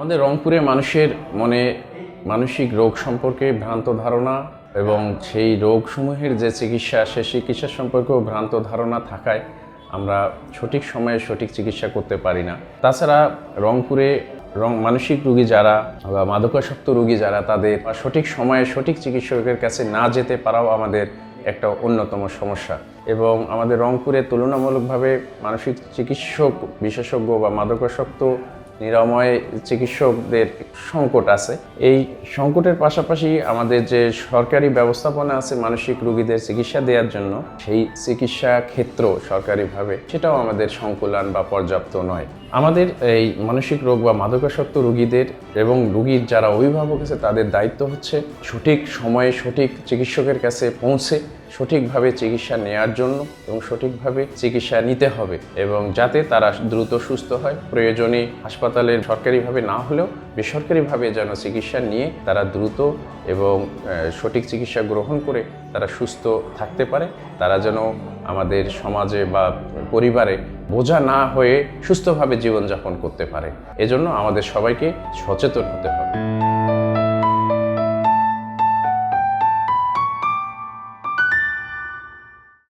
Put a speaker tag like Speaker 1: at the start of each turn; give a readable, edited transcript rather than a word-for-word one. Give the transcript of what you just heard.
Speaker 1: আমাদের রংপুরে মানুষের মনে মানসিক রোগ সম্পর্কে ভ্রান্ত ধারণা এবং সেই রোগসমূহের যে চিকিৎসা সে চিকিৎসা সম্পর্কেও ভ্রান্ত ধারণা থাকায় আমরা সঠিক সময়ে সঠিক চিকিৎসা করতে পারি না। তাছাড়া রংপুরে মানসিক রোগী যারা বা মাদকাসক্ত রোগী যারা তাদের সঠিক সময়ে সঠিক চিকিৎসকের কাছে না যেতে পারাও আমাদের একটা অন্যতম সমস্যা। এবং আমাদের রংপুরে তুলনামূলকভাবে মানসিক চিকিৎসক বিশেষজ্ঞ বা মাদকাসক্ত নিরাময় চিকিৎসকদের সংকট আছে। এই সংকটের পাশাপাশি আমাদের যে সরকারি ব্যবস্থাপনা আছে মানসিক রোগীদের চিকিৎসা দেওয়ার জন্য, সেই চিকিৎসা ক্ষেত্র সরকারিভাবে সেটাও আমাদের সংকুলান বা পর্যাপ্ত নয়। আমাদের এই মানসিক রোগ বা মাদকাসক্ত রোগীদের এবং রোগীর যারা অভিভাবক আছে তাদের দায়িত্ব হচ্ছে সঠিক সময়ে সঠিক চিকিৎসকের কাছে পৌঁছে সঠিকভাবে চিকিৎসা নেওয়ার জন্য এবং সঠিকভাবে চিকিৎসা নিতে হবে এবং যাতে তারা দ্রুত সুস্থ হয়। প্রয়োজনে হাসপাতালে সরকারিভাবে না হলেও বেসরকারিভাবে যেন চিকিৎসা নিয়ে তারা দ্রুত এবং সঠিক চিকিৎসা গ্রহণ করে তারা সুস্থ থাকতে পারে। তারা যেন আমাদের সমাজে বা পরিবারে বোঝা না হয়ে সুস্থভাবে জীবনযাপন করতে পারে। এজন্য আমাদের সবাইকে সচেতন হতে হবে।